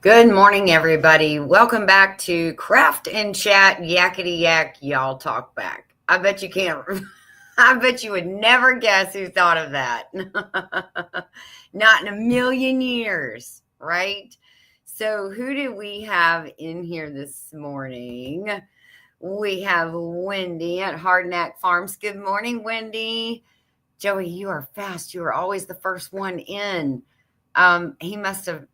Good morning, everybody. Welcome back to Craft and Chat Yakety Yak Y'all Talk Back. I bet you can't, I bet you would never guess who thought of that. Not in a million years, right? So, who do we have in here this morning? We have Wendy at Hardknack Farms. Good morning, Wendy. Joey, you are fast. You are always the first one in. He must have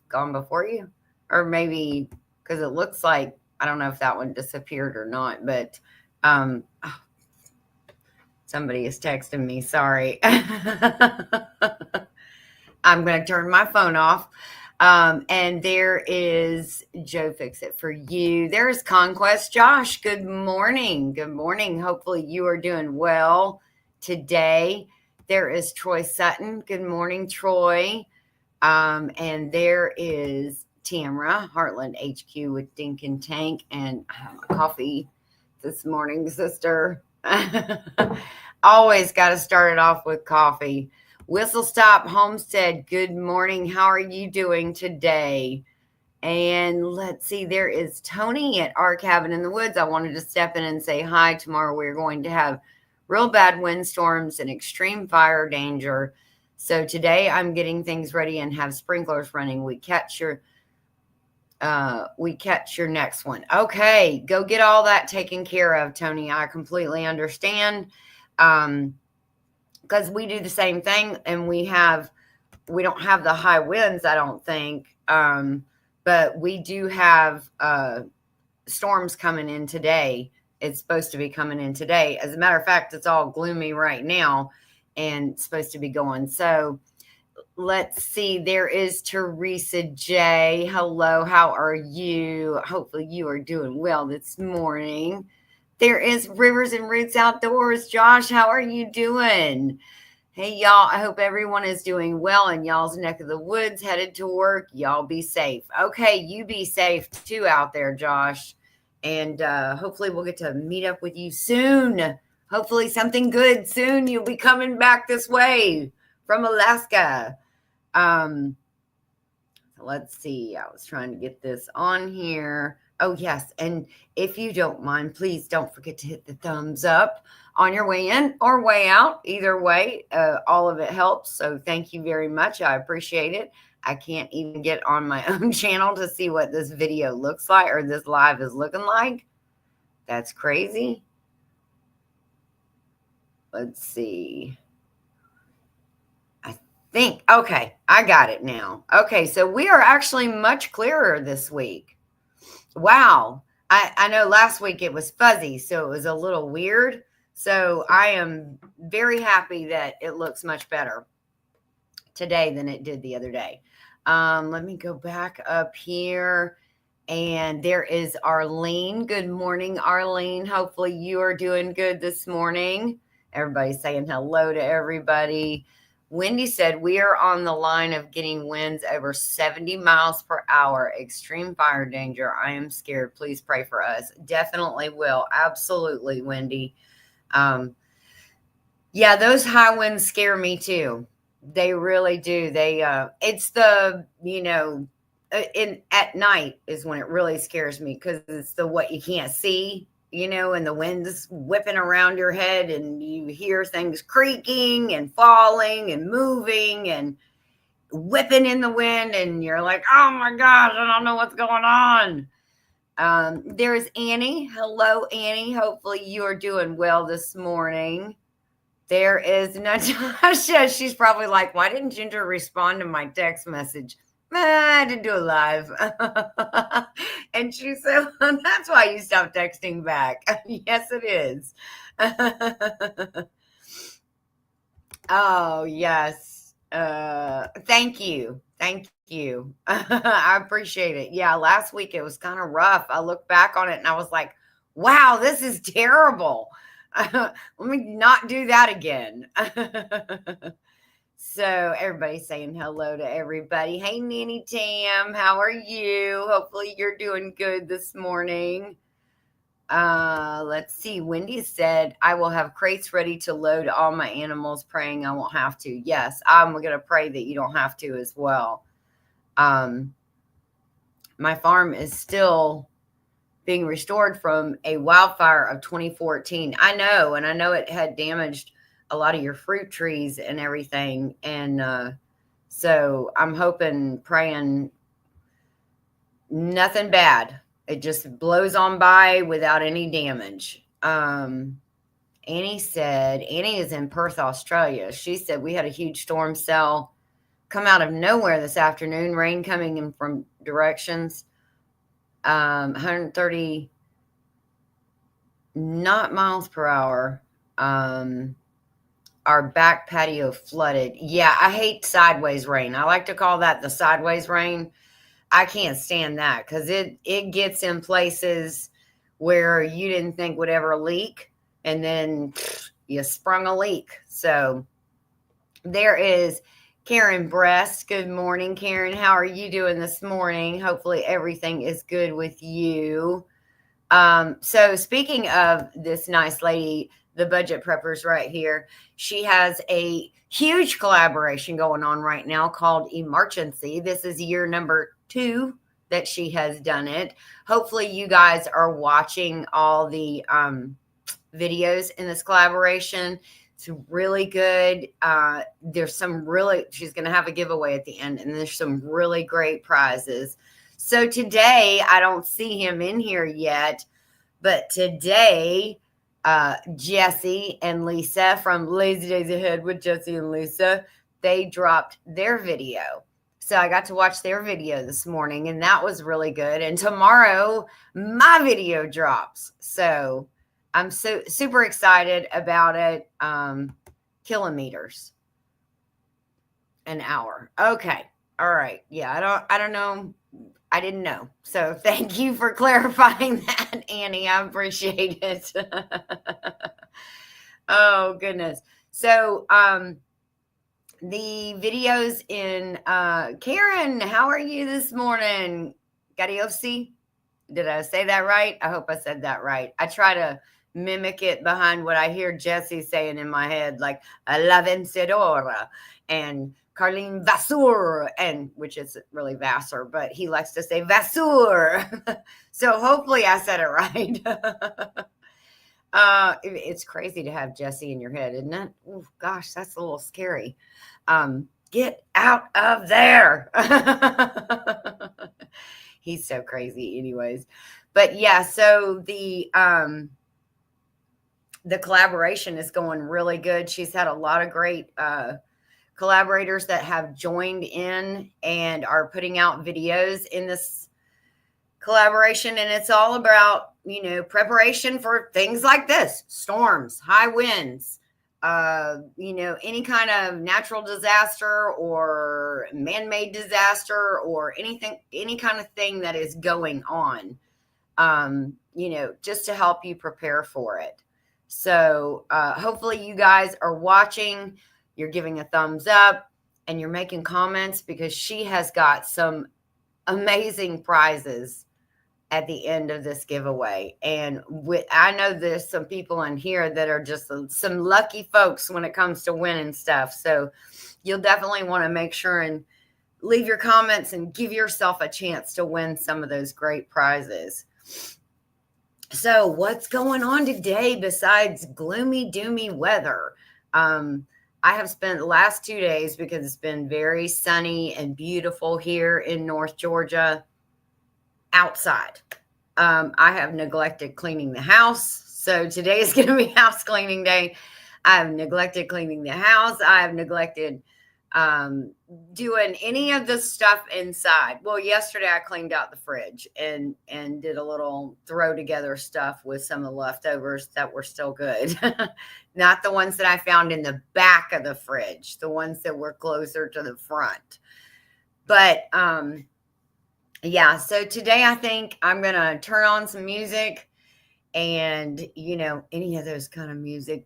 gone before you, or maybe because it looks like I don't know if that one disappeared or not. But oh, somebody is texting me. Sorry, I'm going to turn my phone off. And there is Joe Fix It for you. There's Conquest Josh. Good morning. Good morning. Hopefully you are doing well today. There is Troy Sutton. Good morning, Troy. And there is Tamra, Heartland HQ with Dink and Tank. And coffee this morning, sister. Always got to start it off with coffee. Whistle Stop Homestead, good morning. How are you doing today? And let's see, there is Tony at our cabin in the woods. I wanted to step in and say hi. Tomorrow we're going to have real bad windstorms and extreme fire danger. So today I'm getting things ready and have sprinklers running. We catch your next one. Okay, go get all that taken care of, Tony. I completely understand. Because we do the same thing, and we don't have the high winds, I don't think. But we do have storms coming in today. It's supposed to be coming in today. As a matter of fact, it's all gloomy right now and it's supposed to be going. So let's see. There is Teresa J. Hello, how are you? Hopefully you are doing well this morning. There is Rivers and Roots Outdoors. Josh, how are you doing? Hey, y'all. I hope everyone is doing well in y'all's neck of the woods, headed to work. Y'all be safe. Okay, you be safe too out there, Josh. And hopefully we'll get to meet up with you soon. Hopefully something good soon. You'll be coming back this way from Alaska. Let's see. I was trying to get this on here. Oh, yes. And if you don't mind, please don't forget to hit the thumbs up on your way in or way out. Either way, all of it helps. So thank you very much. I appreciate it. I can't even get on my own channel to see what this video looks like or this live is looking like. That's crazy. Let's see. Okay, I got it now. Okay, so we are actually much clearer this week. Wow. I know last week it was fuzzy, so it was a little weird. So I am very happy that it looks much better today than it did the other day. Let me go back up here. And there is Arlene. Good morning, Arlene. Hopefully you are doing good this morning. Everybody's saying hello to everybody. Wendy said, we are on the line of getting winds over 70 miles per hour. Extreme fire danger. I am scared. Please pray for us. Definitely will. Absolutely, Wendy. Yeah, those high winds scare me too. They really do. It's the, at night is when it really scares me because it's what you can't see, and the wind is whipping around your head and you hear things creaking and falling and moving and whipping in the wind and you're like, oh my gosh, I don't know what's going on. There's Annie. Hello, Annie. Hopefully you are doing well this morning. There is Natasha. She's probably like, why didn't Ginger respond to my text message? I didn't do it live. And she said, well, that's why you stopped texting back. Yes, it is. Oh, yes. Thank you. Thank you. I appreciate it. Yeah, last week it was kind of rough. I looked back on it and I was like, wow, this is terrible. Let me not do that again. So everybody's saying hello to everybody. Hey, Nanny Tam, how are you? Hopefully you're doing good this morning. Let's see. Wendy said, I will have crates ready to load all my animals, praying I won't have to. Yes, I'm going to pray that you don't have to as well. Um, my farm is still being restored from a wildfire of 2014. I know, and I know it had damaged a lot of your fruit trees and everything. And so I'm hoping, praying nothing bad. It just blows on by without any damage. Annie is in Perth, Australia. She said we had a huge storm cell come out of nowhere this afternoon, rain coming in from directions. 130 not miles per hour. Our back patio flooded. Yeah, I hate sideways rain. I like to call that the sideways rain. I can't stand that because it gets in places where you didn't think would ever leak, and then you sprung a leak. So there is Karen Breast. Good morning, Karen. How are you doing this morning? Hopefully everything is good with you. So speaking of this nice lady, the Budget Preppers right here, she has a huge collaboration going on right now called Emergency. This is year number 2 that she has done it. Hopefully you guys are watching all the videos in this collaboration. It's really good. There's some she's going to have a giveaway at the end, and there's some really great prizes. So today, I don't see him in here yet, but today, Jesse and Lisa from Lazy Days Ahead with Jesse and Lisa, they dropped their video. So I got to watch their video this morning, and that was really good. And tomorrow, my video drops. So I'm super excited about it. Kilometers an hour. Okay. All right. Yeah, I don't know. I didn't know. So thank you for clarifying that, Annie. I appreciate it. Oh, goodness. So the videos in Karen, how are you this morning? Gariosi? Did I say that right? I hope I said that right. I try to mimic it behind what I hear Jesse saying in my head, like La Vencedora and Carlene Vasseur, and which is really Vassar, but he likes to say Vasseur. So hopefully I said it right. It's crazy to have Jesse in your head, isn't it? Oh, gosh, that's a little scary. Get out of there. He's so crazy anyways. But yeah, so the collaboration is going really good. She's had a lot of great collaborators that have joined in and are putting out videos in this collaboration. And it's all about, preparation for things like this: storms, high winds, any kind of natural disaster or man-made disaster or anything, any kind of thing that is going on, just to help you prepare for it. So hopefully you guys are watching, you're giving a thumbs up, and you're making comments, because she has got some amazing prizes at the end of this giveaway. And I know there's some people in here that are just some lucky folks when it comes to winning stuff. So you'll definitely want to make sure and leave your comments and give yourself a chance to win some of those great prizes. So what's going on today besides gloomy, doomy weather? I have spent the last 2 days, because it's been very sunny and beautiful here in North Georgia, outside. I have neglected cleaning the house. So today is going to be house cleaning day. I have neglected cleaning the house. I have neglected doing any of the stuff inside. Well, yesterday I cleaned out the fridge and did a little throw together stuff with some of the leftovers that were still good. Not the ones that I found in the back of the fridge, the ones that were closer to the front. But yeah, so today I think I'm going to turn on some music, and, any of those kind of music.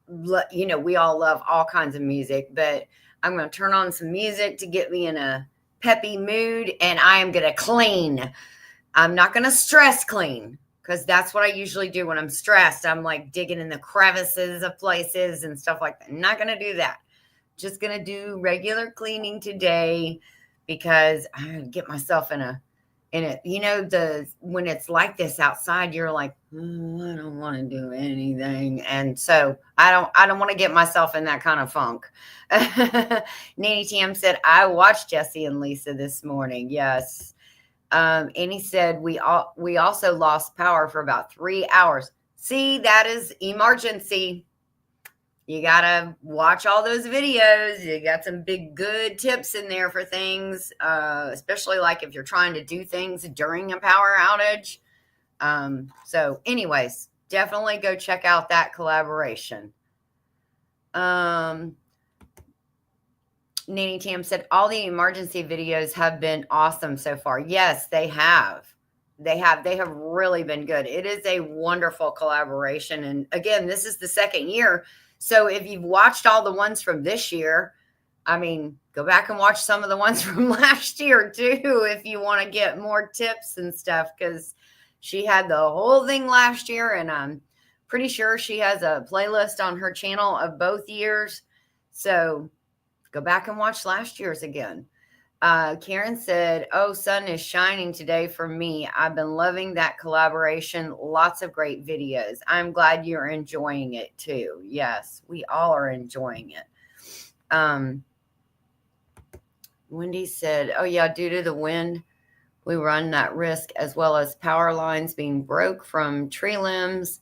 We all love all kinds of music, but I'm going to turn on some music to get me in a peppy mood, and I am going to clean. I'm not going to stress clean, because that's what I usually do when I'm stressed. I'm like digging in the crevices of places and stuff like that. I'm not going to do that. Just going to do regular cleaning today. because I get myself in it. When it's like this outside, you're like, I don't want to do anything. And so I don't want to get myself in that kind of funk. Nanny Tam said, I watched Jesse and Lisa this morning. Yes. And he said, we also lost power for about 3 hours. See, that is emergency. You got to watch all those videos. You got some big, good tips in there for things, especially like if you're trying to do things during a power outage. So anyways, definitely go check out that collaboration. Nanny Tam said, all the emergency videos have been awesome so far. Yes, they have. They have really been good. It is a wonderful collaboration. And again, this is the second year. So if you've watched all the ones from this year, I mean, go back and watch some of the ones from last year too, if you want to get more tips and stuff, because she had the whole thing last year, and I'm pretty sure she has a playlist on her channel of both years. So go back and watch last year's again. Karen said, oh, sun is shining today for me. I've been loving that collaboration. Lots of great videos. I'm glad you're enjoying it too. Yes, we all are enjoying it. Wendy said, oh yeah, due to the wind, we run that risk, as well as power lines being broke from tree limbs,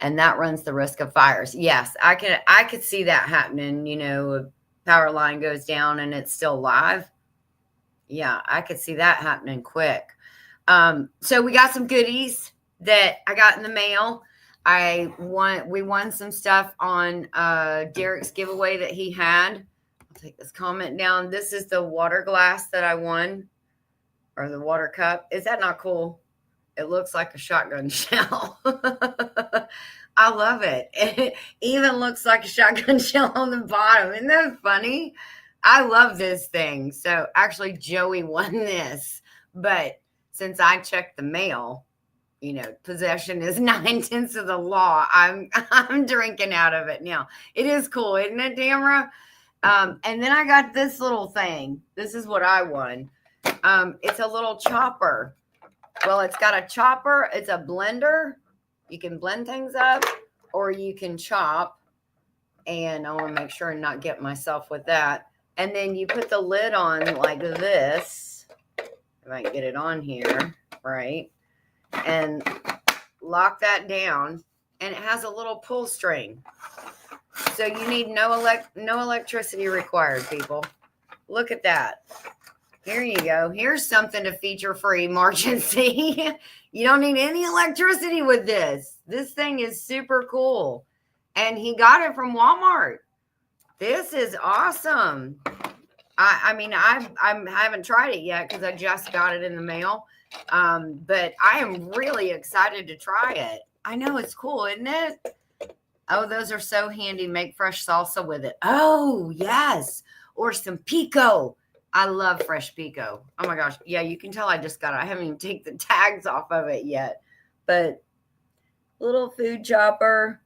and that runs the risk of fires. Yes, I could see that happening. A power line goes down and it's still live. Yeah, I could see that happening quick. So we got some goodies that I got in the mail. We won some stuff on Derek's giveaway that he had. I'll take this comment down. This is the water glass that I won, or the water cup. Is that not cool? It looks like a shotgun shell. I love it. It even looks like a shotgun shell on the bottom. Isn't that funny? I love this thing. So actually, Joey won this, but since I checked the mail, possession is 9/10 of the law. I'm drinking out of it now. It is cool, isn't it, Tamara? And then I got this little thing. This is what I won. It's a little chopper. Well, it's got a chopper. It's a blender. You can blend things up, or you can chop. And I want to make sure and not get myself with that. And then you put the lid on like this. If I can get it on here, right? And lock that down. And it has a little pull string. So you need no electricity required, people. Look at that. Here you go. Here's something to feature for emergency. You don't need any electricity with this. This thing is super cool. And he got it from Walmart. This is awesome. I haven't tried it yet because I just got it in the mail. But I am really excited to try it. I know it's cool, isn't it? Oh, those are so handy. Make fresh salsa with it. Oh, yes. Or some pico. I love fresh pico. Oh my gosh. Yeah, you can tell I just got it. I haven't even taken the tags off of it yet. But little food chopper.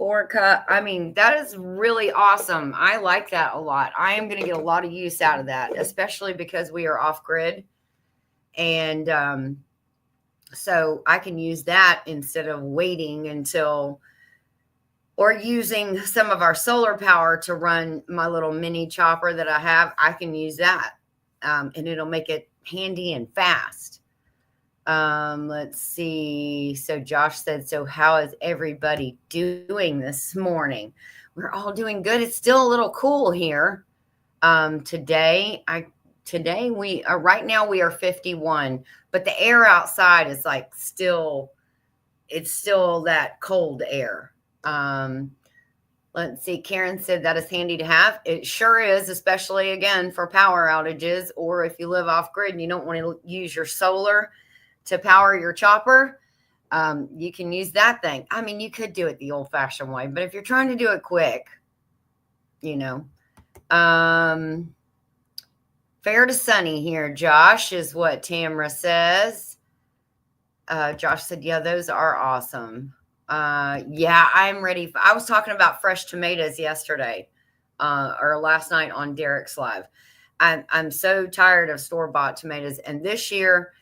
4-cup. I mean, that is really awesome. I like that a lot. I am going to get a lot of use out of that, especially because we are off grid. And so I can use that instead of waiting until, or using some of our solar power to run my little mini chopper that I have. I can use that. And it'll make it handy and fast. Let's see. So Josh said, so how is everybody doing this morning? We're all doing good. It's still a little cool here. Today we are, right now we are 51, but the air outside is like it's still that cold air. Let's see. Karen said that is handy to have. It sure is, especially again for power outages, or if you live off grid and you don't want to use your solar to power your chopper, you can use that thing. I mean, you could do it the old-fashioned way, but if you're trying to do it quick, fair to sunny here, Josh, is what Tamara says. Josh said, yeah, those are awesome. Yeah, I'm ready. I was talking about fresh tomatoes yesterday, or last night on Derek's Live. I'm so tired of store-bought tomatoes. And this year,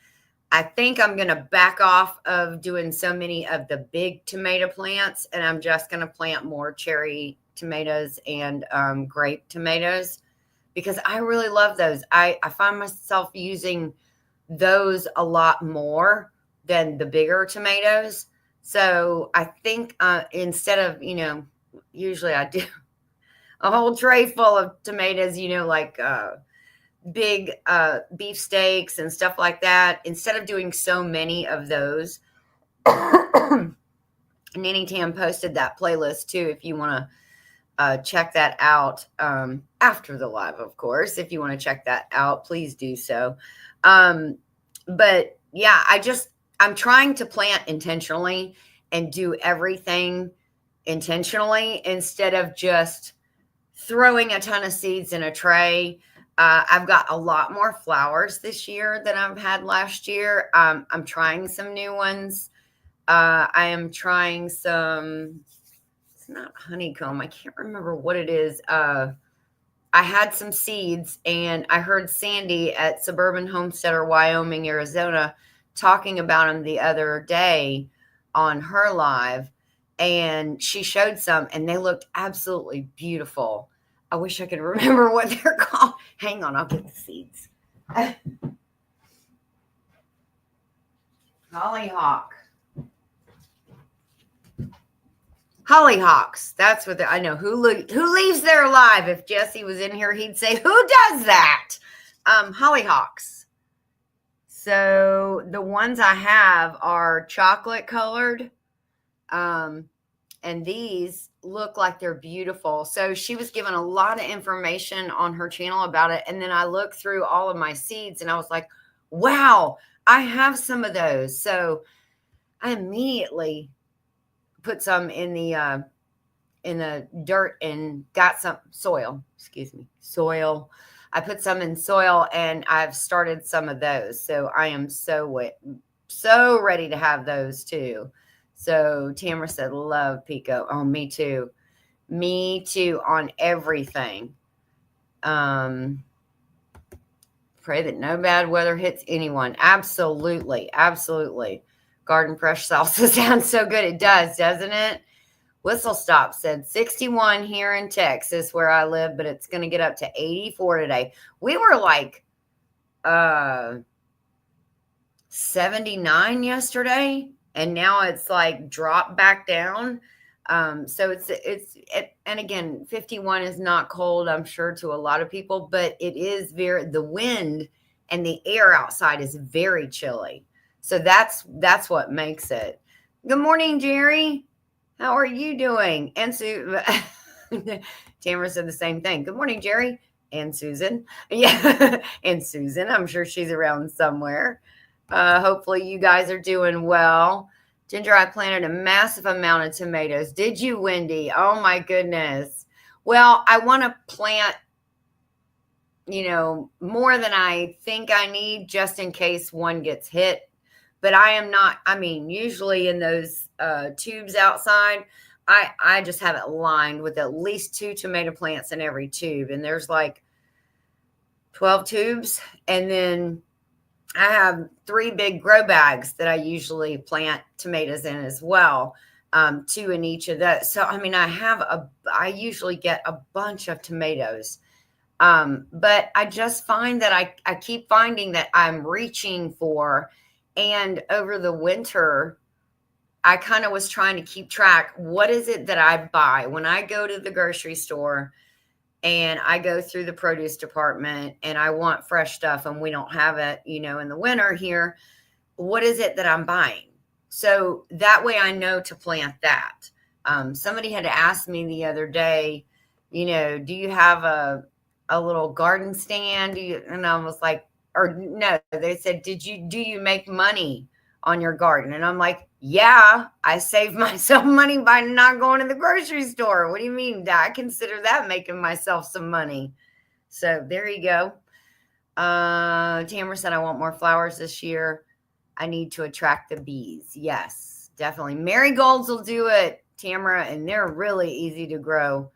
I think I'm going to back off of doing so many of the big tomato plants, and I'm just going to plant more cherry tomatoes and grape tomatoes because I really love those. I find myself using those a lot more than the bigger tomatoes. So I think instead of, usually I do a whole tray full of tomatoes, like big beef steaks and stuff like that. Instead of doing so many of those, Nanny Tam posted that playlist too if you want to check that out after the live, of course. If you want to check that out, please do so. But yeah, I'm trying to plant intentionally and do everything intentionally instead of just throwing a ton of seeds in a tray. I've got a lot more flowers this year than I've had last year. I'm trying some new ones. I am trying some, it's not honeycomb. I can't remember what it is. I had some seeds and I heard Sandy at Suburban Homesteader, Wyoming, Arizona, talking about them the other day on her live. And she showed some and they looked absolutely beautiful. I wish I could remember what they're called. Hang on, I'll get the seeds. Hollyhock. Hollyhocks. That's what I know. Who leaves there alive? If Jesse was in here, he'd say, "Who does that?" Hollyhocks. So the ones I have are chocolate colored. And these look like they're beautiful. So she was given a lot of information on her channel about it. And then I looked through all of my seeds and I was like, wow, I have some of those. So I immediately put some in the dirt and got some soil. I put some in soil and I've started some of those. So I am so ready to have those too. So Tamara said, love Pico. Oh, me too. Me too on everything. Pray that no bad weather hits anyone. Absolutely. Absolutely. Garden fresh salsa sounds so good. It does, doesn't it? Whistle Stop said 61 here in Texas where I live, but it's going to get up to 84 today. We were like 79 yesterday. And now it's like dropped back down. So and again, 51 is not cold, I'm sure, to a lot of people, but it is the wind and the air outside is very chilly. So that's what makes it. Good morning, Jerry. How are you doing? And Tamara said the same thing. Good morning, Jerry. And Susan. Yeah. And Susan, I'm sure she's around somewhere. Hopefully you guys are doing well. Ginger, I planted a massive amount of tomatoes. Did you, Wendy? Oh my goodness. Well, I want to plant, more than I think I need just in case one gets hit. But usually in those tubes outside, I just have it lined with at least 2 tomato plants in every tube. And there's like 12 tubes. And then I have 3 big grow bags that I usually plant tomatoes in as well, 2 in each of those. So, I usually get a bunch of tomatoes. But I just find that I keep finding that I'm reaching for, and over the winter, I kind of was trying to keep track. What is it that I buy when I go to the grocery store? And I go through the produce department and I want fresh stuff and we don't have it, in the winter here. What is it that I'm buying? So that way I know to plant that. Somebody had asked me the other day, do you have a little garden stand? And I was like, or no, they said, do you make money on your garden? And I'm like, yeah, I save myself money by not going to the grocery store. What do you mean? I consider that making myself some money. So there you go. Tamara said, I want more flowers this year. I need to attract the bees. Yes, definitely. Marigolds will do it, Tamara, and they're really easy to grow.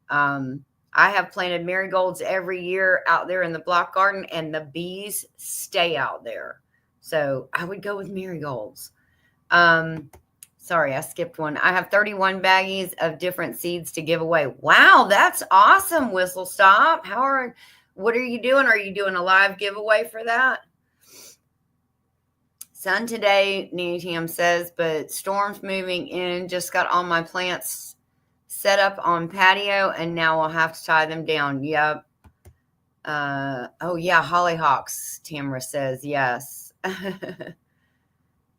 I I have planted marigolds every year out there in the block garden, and the bees stay out there. So I would go with marigolds. Sorry, I skipped one. I have 31 baggies of different seeds to give away. Wow, that's awesome, Whistle Stop. What are you doing? Are you doing a live giveaway for that? Sun today, Nanny Tam says, but storms moving in. Just got all my plants set up on patio, and now I'll have to tie them down. Yep. Oh, yeah, hollyhocks, Tamara says. Yes.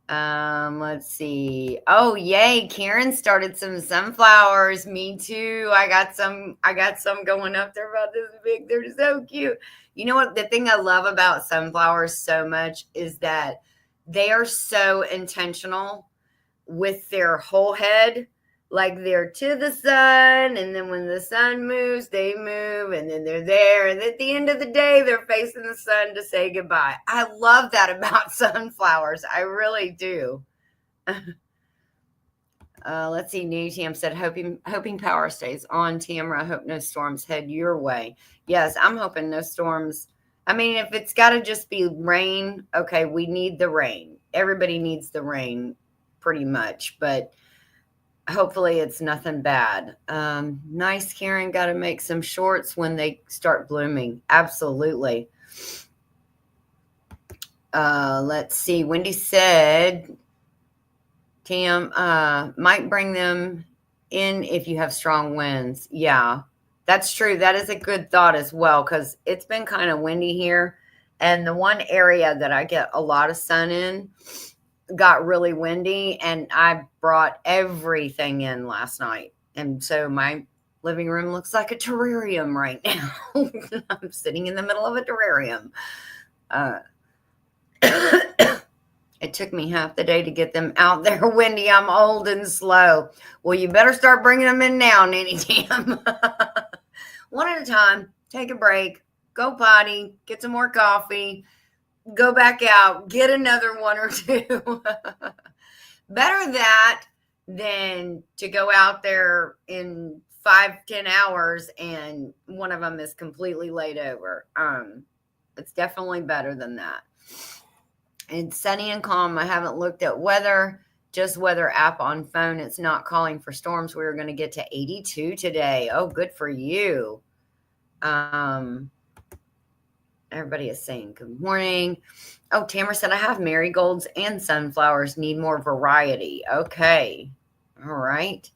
Let's see. Oh, yay. Karen started some sunflowers. Me too. I got some going up. They're about this big. They're so cute. You know what? The thing I love about sunflowers so much is that they are so intentional with their whole head. Like they're to the sun, and then when the sun moves, they move, and then they're there. And at the end of the day, they're facing the sun to say goodbye. I love that about sunflowers. I really do. Let's see. New Tam said, hoping power stays on. Tamara, I hope no storms head your way. Yes, I'm hoping no storms. I mean, if it's got to just be rain, okay, we need the rain. Everybody needs the rain pretty much, but hopefully it's nothing bad. Nice, Karen. Got to make some shorts when they start blooming. Absolutely. Let's see. Wendy said, Tam, might bring them in if you have strong winds. Yeah, that's true. That is a good thought as well, because it's been kind of windy here. And the one area that I get a lot of sun in got really windy, and I brought everything in last night. And so my living room looks like a terrarium right now. I'm sitting in the middle of a terrarium. It took me half the day to get them out there, Wendy. I'm old and slow. Well, you better start bringing them in now, Nanny Tam. One at a time. Take a break. Go potty. Get some more coffee. Go back out, get another one or two. Better that than to go out there in 5-10 hours and one of them is completely laid over. It's definitely better than that. It's sunny and calm. I haven't looked at weather, just weather app on phone. It's not calling for storms. We're going to get to 82 today. Oh, good for you. Everybody is saying good morning. Oh, Tamara said, I have marigolds and sunflowers, need more variety. Okay. All right.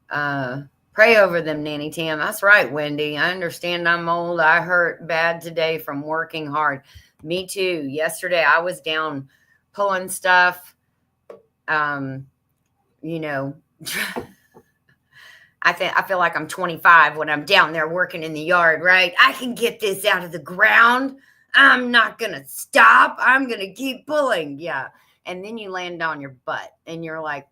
Pray over them, Nanny Tam. That's right, Wendy. I understand I'm old. I hurt bad today from working hard. Me too. Yesterday I was down pulling stuff. You know, I feel like I'm 25 when I'm down there working in the yard, right? I can get this out of the ground. I'm not going to stop. I'm going to keep pulling. Yeah. And then you land on your butt and you're like,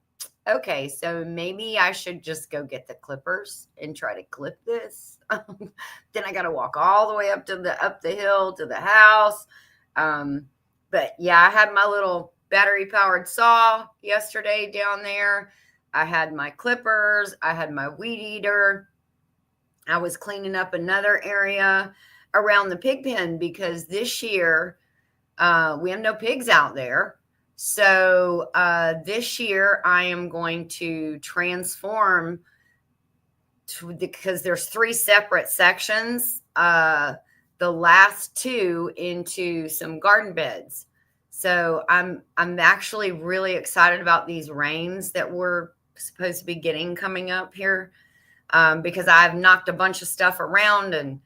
okay, so maybe I should just go get the clippers and try to clip this. Then I got to walk all the way up the hill to the house. But yeah, I had my little battery powered saw yesterday down there. I had my clippers. I had my weed eater. I was cleaning up another area around the pig pen because this year we have no pigs out there. So this year I am going to transform because there's 3 separate sections. The last 2 into some garden beds. So I'm actually really excited about these rains that we're supposed to be getting coming up here, because I've knocked a bunch of stuff around and,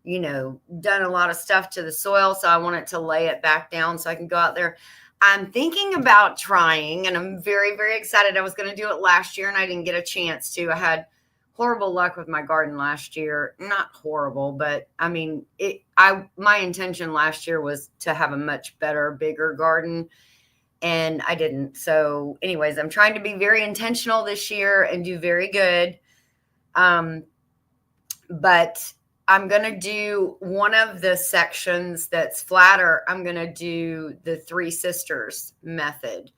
you know, done a lot of stuff to the soil. So I want it to lay it back down so I can go out there. I'm thinking about trying, and I'm very, very excited. I was going to do it last year and I didn't get a chance to. I had horrible luck with my garden last year. Not horrible, but I mean, my intention last year was to have a much better, bigger garden, and I didn't. So anyways, I'm trying to be very intentional this year and do very good. But I'm going to do one of the sections that's flatter. I'm going to do the 3 sisters method,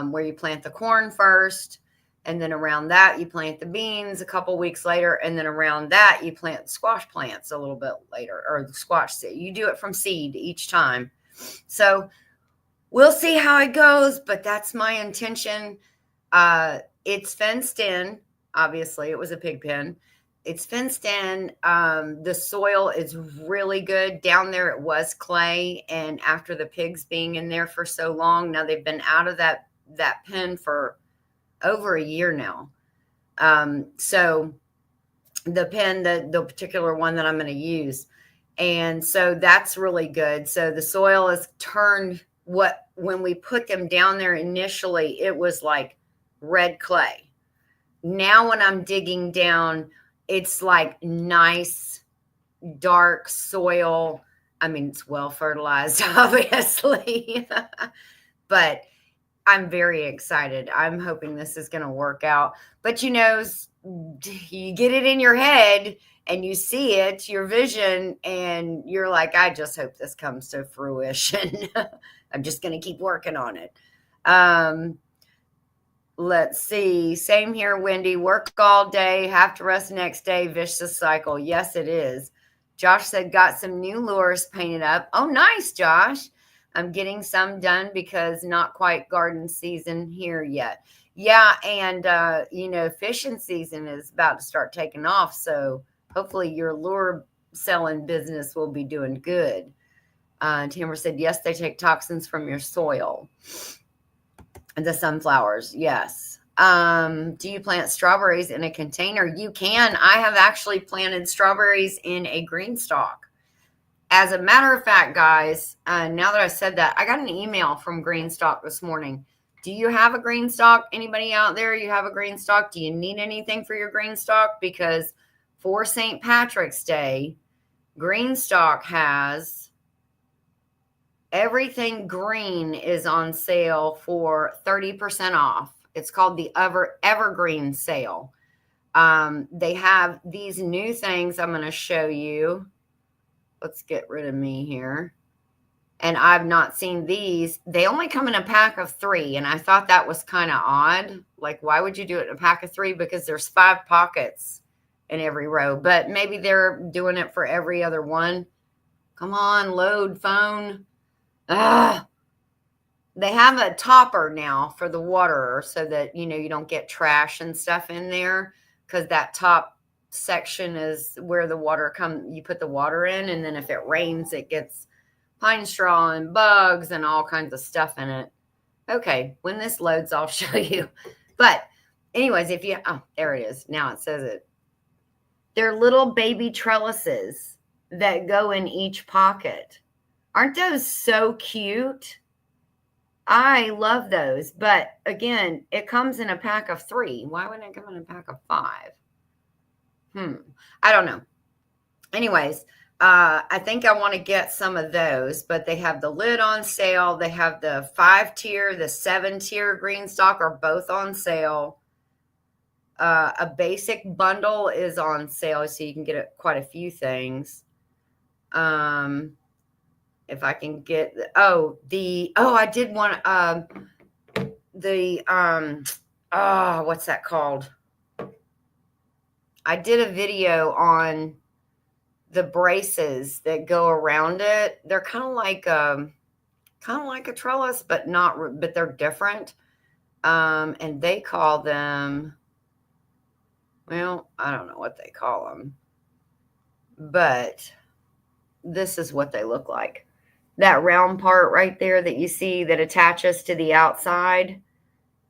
where you plant the corn first, And then around that, you plant the beans a couple weeks later. And then around that, you plant squash plants a little bit later, or the squash seed. You do it from seed each time. So we'll see how it goes, but that's my intention. It's fenced in. Obviously, it was a pig pen. It's fenced in. The soil is really good. Down there, it was clay. And after the pigs being in there for so long, now they've been out of that pen for over a year now. So the pen, the particular one that I'm going to use. And so that's really good. So the soil has turned when we put them down there initially, it was like red clay. Now when I'm digging down, it's like nice, dark soil. I mean, it's well fertilized, obviously, but I'm very excited. I'm hoping this is going to work out. But you get it in your head and you see it, your vision, and you're like, I just hope this comes to fruition. I'm just going to keep working on it. Let's see. Same here, Wendy. Work all day, have to rest the next day. Vicious cycle. Yes, it is. Josh said, got some new lures painted up. Oh, nice, Josh. I'm getting some done because not quite garden season here yet. Yeah, and, fishing season is about to start taking off. So hopefully your lure selling business will be doing good. Tamara said, yes, they take toxins from your soil. And the sunflowers, yes. Do you plant strawberries in a container? You can. I have actually planted strawberries in a green stalk. As a matter of fact, guys, now that I said that, I got an email from Greenstock this morning. Do you have a Greenstock? Anybody out there, you have a Greenstock? Do you need anything for your Greenstock? Because for St. Patrick's Day, Greenstock has everything green is on sale for 30% off. It's called the Evergreen sale. They have these new things I'm going to show you. Let's get rid of me here. And I've not seen these. They only come in a pack of 3. And I thought that was kind of odd. Like, why would you do it in a pack of 3? Because there's 5 pockets in every row. But maybe they're doing it for every other one. Come on, load phone. They have a topper now for the water so that, you don't get trash and stuff in there. Because that top section is where the water you put the water in, and then if it rains it gets pine straw and bugs and all kinds of stuff in it. Okay, when this loads I'll show you. But anyways, there it is. Now it says it. They're little baby trellises that go in each pocket. Aren't those so cute? I love those. But again, it comes in a pack of 3. Why wouldn't it come in a pack of 5? I don't know. Anyways, I think I want to get some of those, but they have the lid on sale. They have the 5-tier, the 7-tier Greenstock are both on sale. A basic bundle is on sale, so you can get quite a few things. If I can get, I did want, what's that called? I did a video on the braces that go around it. They're kind of like a trellis, but they're different. And they call them, well, I don't know what they call them, but this is what they look like. That round part right there that you see that attaches to the outside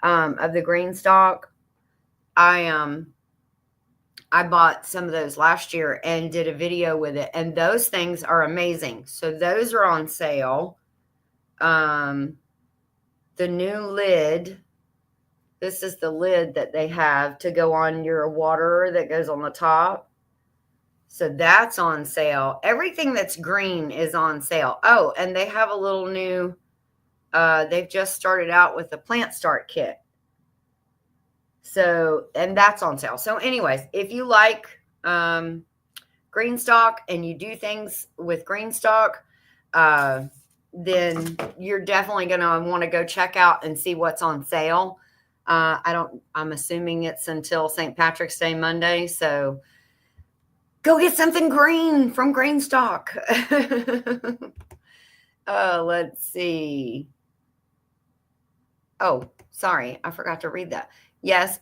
of the Greenstock. I bought some of those last year and did a video with it, and those things are amazing. So those are on sale. The new lid, this is the lid that they have to go on your water that goes on the top. So that's on sale. Everything that's green is on sale. Oh, and they have a little new, they've just started out with the plant start kit. So, and that's on sale. So anyways, if you like Greenstock and you do things with Greenstock, then you're definitely going to want to go check out and see what's on sale. I'm assuming it's until St. Patrick's Day Monday. So go get something green from Greenstock. Let's see. Oh, sorry. I forgot to read that. Yes.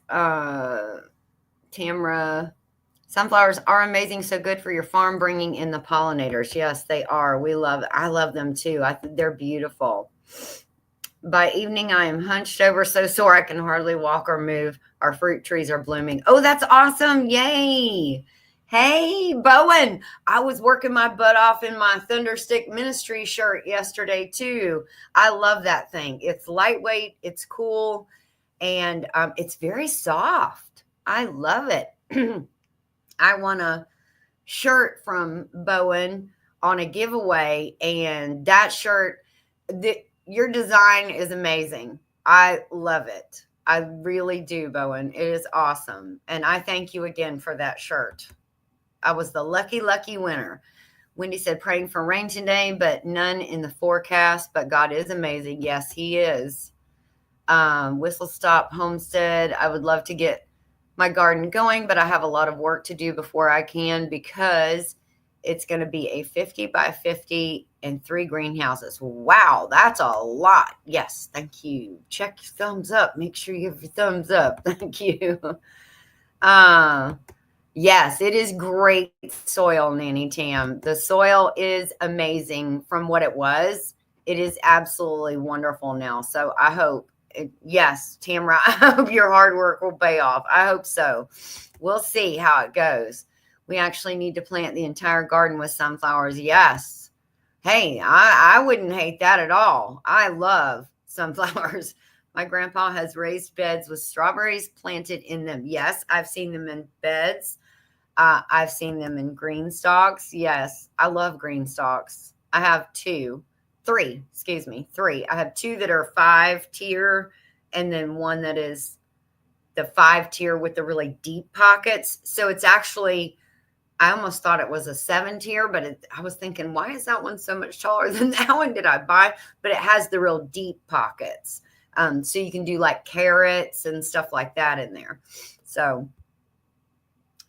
Tamra, sunflowers are amazing. So good for your farm, bringing in the pollinators. Yes, they are. I love them too. I think they're beautiful. By evening, I am hunched over, so sore I can hardly walk or move. Our fruit trees are blooming. Oh, that's awesome. Yay. Hey, Bowen, I was working my butt off in my Thunderstick Ministry shirt yesterday, too. I love that thing. It's lightweight, it's cool, and it's very soft. I love it. I won a shirt from Bowen on a giveaway, and that shirt, your design is amazing. I love it. I really do, Bowen. It is awesome. And I thank you again for that shirt. I was the lucky, lucky winner. Wendy said, praying for rain today, but none in the forecast. But God is amazing. Yes, He is. Whistle Stop Homestead. I would love to get my garden going, but I have a lot of work to do before I can, because it's going to be a 50 by 50 and 3 greenhouses. Wow, that's a lot. Yes, thank you. Check your thumbs up. Make sure you have your thumbs up. Thank you. Yes, it is great soil, Nanny Tam. The soil is amazing from what it was. It is absolutely wonderful now. So I hope, yes, Tamara, I hope your hard work will pay off. I hope so. We'll see how it goes. We actually need to plant the entire garden with sunflowers. Yes. Hey, I wouldn't hate that at all. I love sunflowers. My grandpa has raised beds with strawberries planted in them. Yes, I've seen them in beds. I've seen them in green stalks. Yes, I love green stalks. I have three. I have 2 that are 5-tier, and then one that is the 5-tier with the really deep pockets. So it's actually, I almost thought it was a 7-tier, but I was thinking, why is that one so much taller than that one did I buy? But it has the real deep pockets. So you can do like carrots and stuff like that in there. So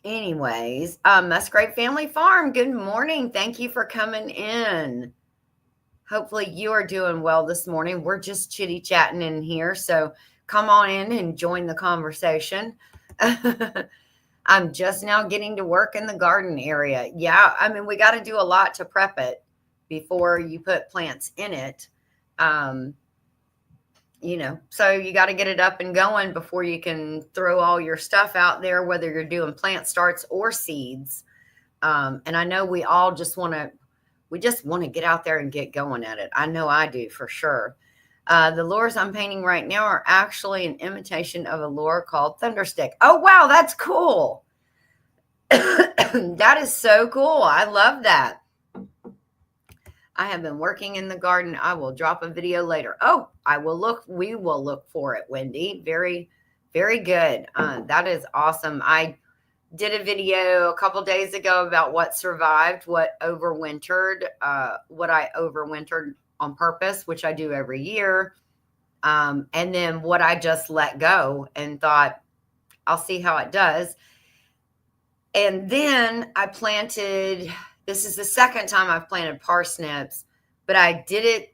anyways, Musgrave Family Farm, good morning. Thank you for coming in. Hopefully you are doing well this morning. We're just chitty chatting in here. So come on in and join the conversation. I'm just now getting to work in the garden area. Yeah, I mean, we got to do a lot to prep it before you put plants in it. So you got to get it up and going before you can throw all your stuff out there, whether you're doing plant starts or seeds. And I know we all just want to get out there and get going at it. I know I do for sure. The lures I'm painting right now are actually an imitation of a lure called Thunderstick. Oh, wow, that's cool. That is so cool. I love that. I have been working in the garden. I will drop a video later. Oh, we will look for it, Wendy. Very, very good. That is awesome. I did a video a couple days ago about what survived, what I overwintered on purpose, which I do every year. And then what I just let go and thought, I'll see how it does. And then I planted, this is the second time I've planted parsnips, but I did it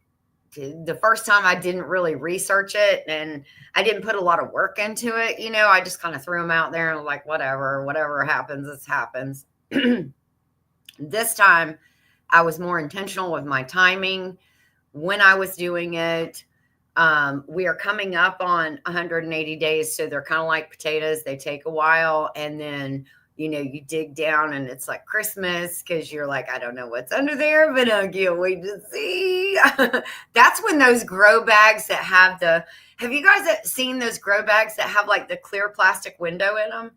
the first time. I didn't really research it, and I didn't put a lot of work into it. I just kind of threw them out there and like, whatever happens, it happens. This time I was more intentional with my timing when I was doing it. We are coming up on 180 days. So they're kind of like potatoes. They take a while, and then you dig down and it's like Christmas, because you're like, I don't know what's under there, but I can't wait to see. That's when those grow bags that have you guys seen those grow bags that have like the clear plastic window in them?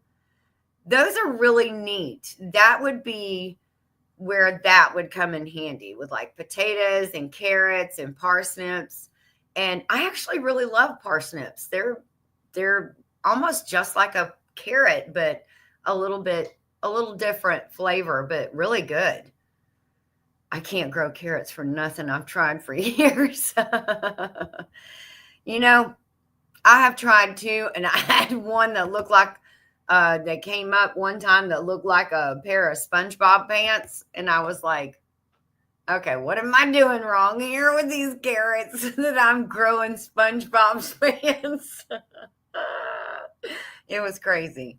Those are really neat. That would be where that would come in handy with like potatoes and carrots and parsnips. And I actually really love parsnips. They're almost just like a carrot, but a little different flavor, but really good. I can't grow carrots for nothing. I've tried for years. I have tried too, and I had one that looked like that came up one time that looked like a pair of SpongeBob pants, and I was like, okay, what am I doing wrong here with these carrots that I'm growing SpongeBob's pants? It was crazy.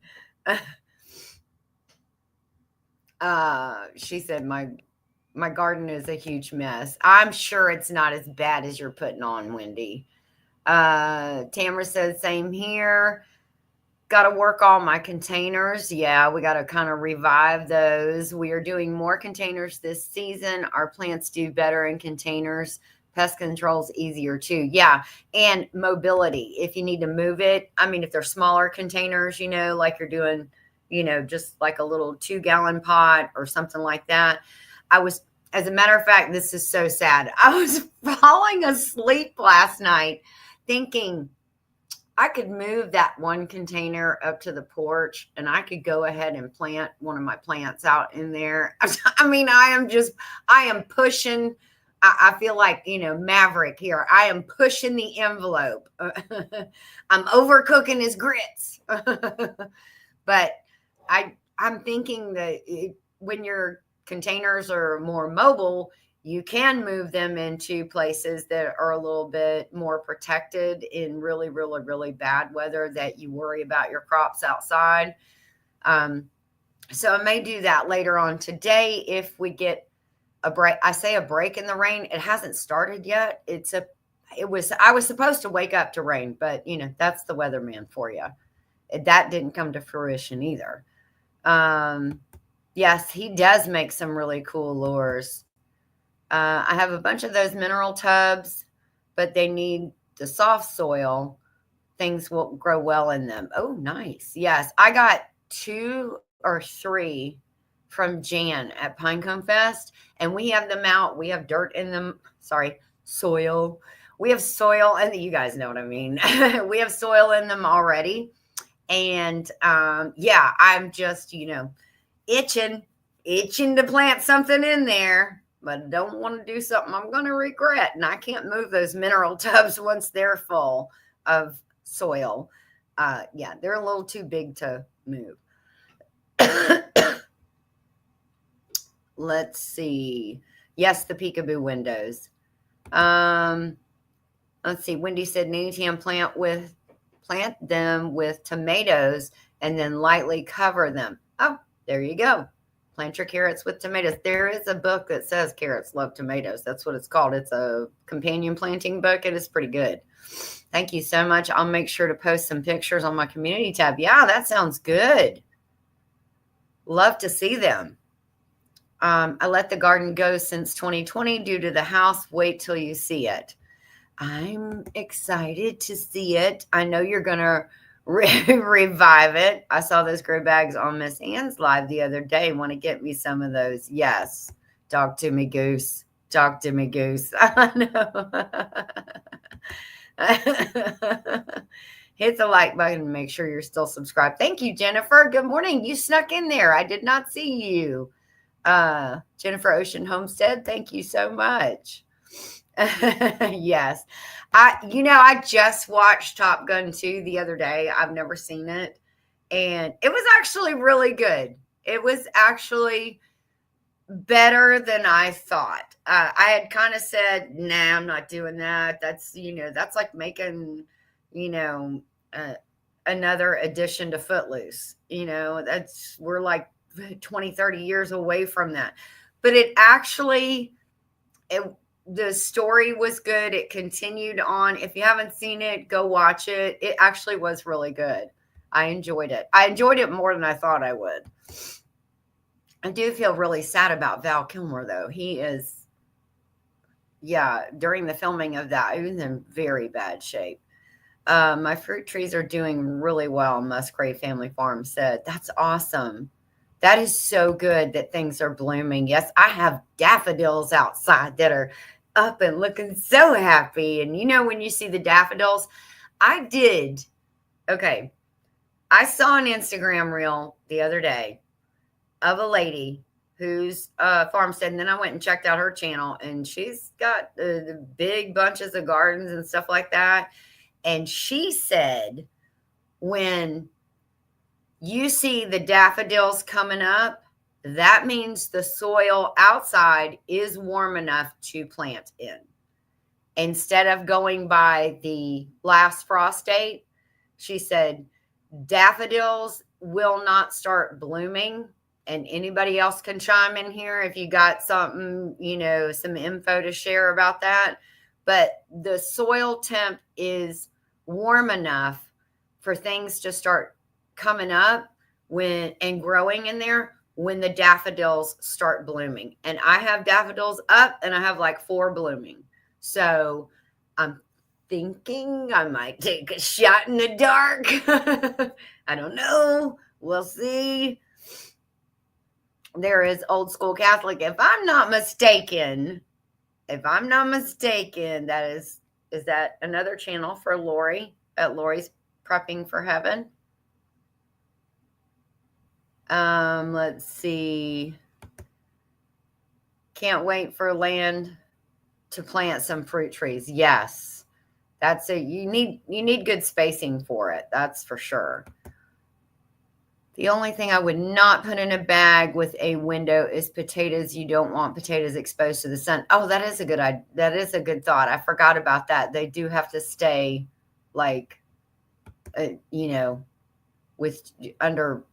She said my garden is a huge mess. I'm sure it's not as bad as you're putting on, Wendy. Tamara says same here. Got to work all my containers. Yeah, we got to kind of revive those. We are doing more containers this season. Our plants do better in containers. Pest control's easier too. Yeah, and mobility. If you need to move it, I mean, if they're smaller containers, like you're doing, just like a little 2-gallon pot or something like that. As a matter of fact, this is so sad. I was falling asleep last night thinking, I could move that one container up to the porch and I could go ahead and plant one of my plants out in there. I mean, I am pushing. I feel like, Maverick here. I am pushing the envelope. I'm overcooking his grits. But I'm thinking that when your containers are more mobile, you can move them into places that are a little bit more protected in really, really, really bad weather that you worry about your crops outside. So I may do that later on today if we get a break. I say a break in the rain. It hasn't started yet. I was supposed to wake up to rain, but that's the weatherman for you. That didn't come to fruition either. Yes, he does make some really cool lures. I have a bunch of those mineral tubs, but they need the soft soil. Things will grow well in them. Oh, nice. Yes, I got 2 or 3 from Jan at Pinecone Fest, and we have them out. We have dirt in them. Sorry, soil. We have soil, and you guys know what I mean. We have soil in them already. And yeah, I'm just, itching to plant something in there, but I don't want to do something I'm going to regret. And I can't move those mineral tubs once they're full of soil. Yeah, they're a little too big to move. Let's see. Yes, the peekaboo windows. Let's see. Wendy said anytime plant them with tomatoes and then lightly cover them. Oh, there you go. Plant your carrots with tomatoes. There is a book that says carrots love tomatoes. That's what it's called. It's a companion planting book. It is pretty good. Thank you so much. I'll make sure to post some pictures on my community tab. Yeah, that sounds good. Love to see them. I let the garden go since 2020 due to the house. Wait till you see it. I'm excited to see it. I know you're going to revive it. I saw those grow bags on Miss Ann's live the other day. Want to get me some of those? Yes. Talk to me, Goose. Talk to me, Goose. I know. Hit the like button and make sure you're still subscribed. Thank you, Jennifer. Good morning. You snuck in there. I did not see you. Jennifer Ocean Homestead, thank you so much. Yes. I just watched Top Gun 2 the other day. I've never seen it. And it was actually really good. It was actually better than I thought. I had kind of said, nah, I'm not doing that. That's like making, another addition to Footloose. We're like 20, 30 years away from that. But the story was good. It continued on. If you haven't seen it, go watch it. It actually was really good. I enjoyed it. I enjoyed it more than I thought I would. I do feel really sad about Val Kilmer, though. He is, during the filming of that, he was in very bad shape. My fruit trees are doing really well, Musgrave Family Farm said. That's awesome. That is so good that things are blooming. Yes, I have daffodils outside that are up and looking so happy. And when you see the daffodils, I saw an Instagram reel the other day of a lady whose farmstead, and then I went and checked out her channel, and she's got the big bunches of gardens and stuff like that. And she said, when you see the daffodils coming up, that means the soil outside is warm enough to plant in. Instead of going by the last frost date, she said, daffodils will not start blooming. And anybody else can chime in here if you got something, some info to share about that. But the soil temp is warm enough for things to start coming up and growing in there when the daffodils start blooming. And I have daffodils up and I have like 4 blooming. So I'm thinking I might take a shot in the dark. I don't know. We'll see. There is Old School Catholic. If I'm not mistaken, that is that another channel for Lori at Lori's Prepping for Heaven? Let's see. Can't wait for land to plant some fruit trees. Yes. That's it. You need good spacing for it. That's for sure. The only thing I would not put in a bag with a window is potatoes. You don't want potatoes exposed to the sun. Oh, that is a good thought. I forgot about that. They do have to stay like, with under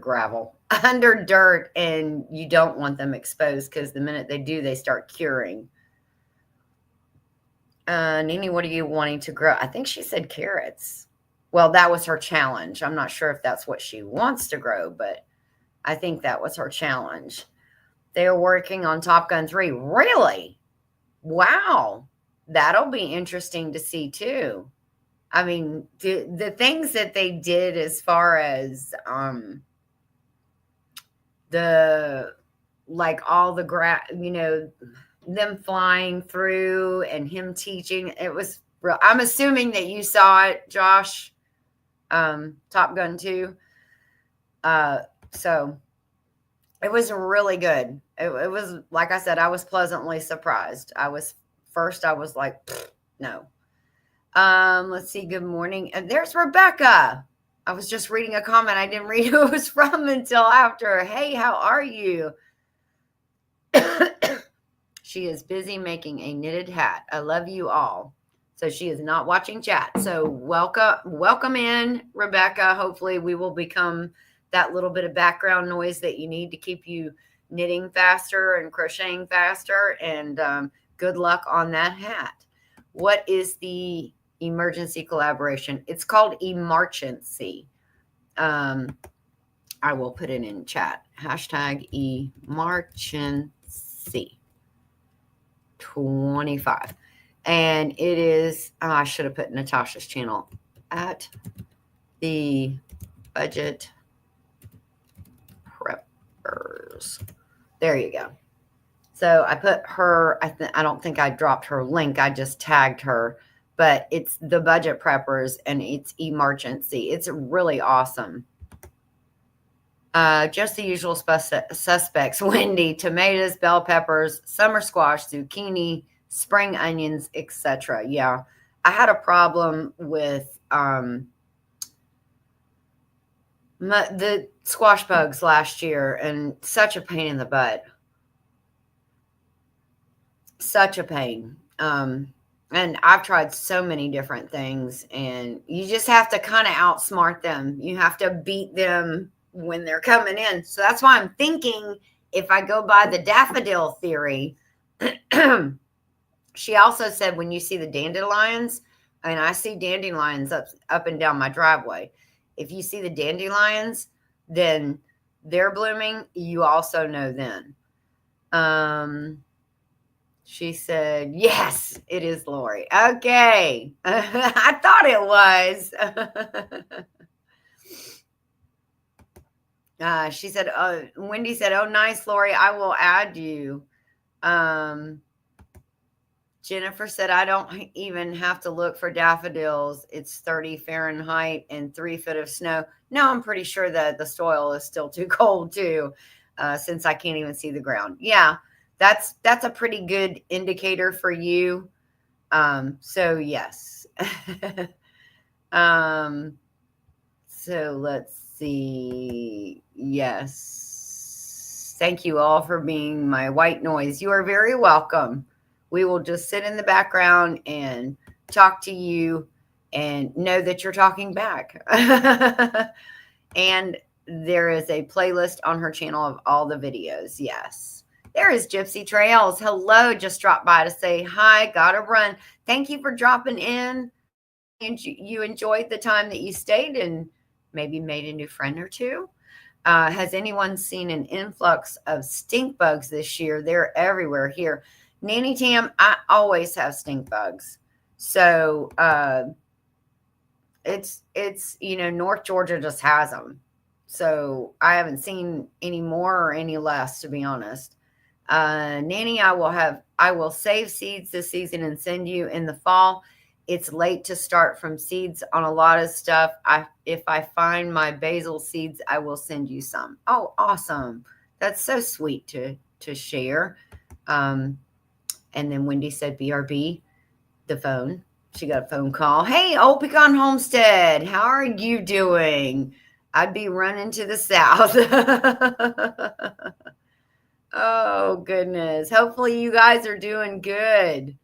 gravel, under dirt, and you don't want them exposed because the minute they do, they start curing. Nini, what are you wanting to grow? I think she said carrots. Well, that was her challenge. I'm not sure if that's what she wants to grow, but I think that was her challenge. They are working on Top Gun 3. Really? Wow. That'll be interesting to see too. I mean, the things that they did as far as all the them flying through and him teaching, it was real. I'm assuming that you saw it, Josh. Top Gun 2. So it was really good. It was, like I said, I was pleasantly surprised. I was like, no. Let's see. Good morning. And there's Rebecca. I was just reading a comment. I didn't read who it was from until after. Hey, how are you? She is busy making a knitted hat. I love you all. So she is not watching chat. So welcome in, Rebecca. Hopefully we will become that little bit of background noise that you need to keep you knitting faster and crocheting faster. And good luck on that hat. What is the emergency collaboration? It's called Emergency. I will put it in chat. Hashtag Emergency 25. And it is, I should have put Natasha's channel at the Budget Preppers. There you go. So I put her, I don't think I dropped her link. I just tagged her, but it's the Budget Preppers and it's Emergency. It's really awesome. Just the usual suspects: Wendy, tomatoes, bell peppers, summer squash, zucchini, spring onions, etc. Yeah, I had a problem with the squash bugs last year, and such a pain in the butt. Such a pain. And I've tried so many different things, and you just have to kind of outsmart them. You have to beat them when they're coming in. So that's why I'm thinking, if I go by the daffodil theory, she also said when you see the dandelions, and I see dandelions up and down my driveway. If you see the dandelions, then they're blooming. You also know then. She said, yes, it is Lori. Okay. I thought it was. She said, Wendy said, oh, nice, Lori. I will add you. Jennifer said, I don't even have to look for daffodils. It's 30 Fahrenheit and 3 feet of snow. No, I'm pretty sure that the soil is still too cold too, since I can't even see the ground. Yeah, that's a pretty good indicator for you. So yes. um, so let's see. Yes. Thank you all for being my white noise. You are very welcome. We will just sit in the background and talk to you and know that you're talking back. And there is a playlist on her channel of all the videos. Yes. There is Gypsy Trails. Hello. Just dropped by to say hi. Gotta run. Thank you for dropping in. And you enjoyed the time that you stayed and maybe made a new friend or two. Has anyone seen an influx of stink bugs this year? They're everywhere here. Nanny Tam, I always have stink bugs. So it's North Georgia just has them. So I haven't seen any more or any less, to be honest. Nanny, I will save seeds this season and send you in the fall. It's late to start from seeds on a lot of stuff. If I find my basil seeds, I will send you some. Oh, awesome. That's so sweet to share. And then Wendy said BRB, the phone. She got a phone call. Hey, Old Pecan Homestead, how are you doing? I'd be running to the south. Oh, goodness. Hopefully you guys are doing good.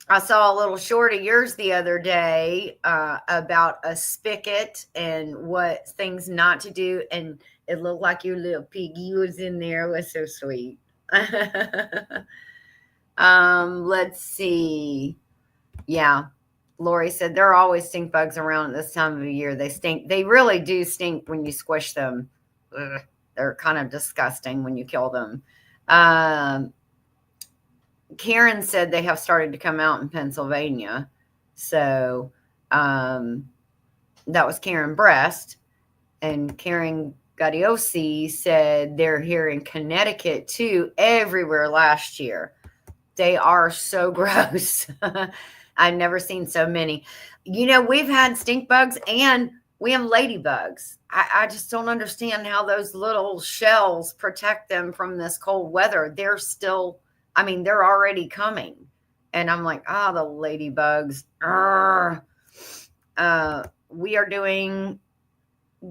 I saw a little short of yours the other day about a spigot and what things not to do. And it looked like your little piggy was in there. It was so sweet. Let's see. Yeah. Lori said there are always stink bugs around at this time of the year. They stink. They really do stink when you squish them. Ugh, they're kind of disgusting when you kill them. Karen said they have started to come out in Pennsylvania. So that was Karen Breast. And Karen Gaudiosi said they're here in Connecticut too, everywhere last year. They are so gross. I've never seen so many. We've had stink bugs and we have ladybugs. I just don't understand how those little shells protect them from this cold weather. They're already coming. And I'm like, the ladybugs. We are doing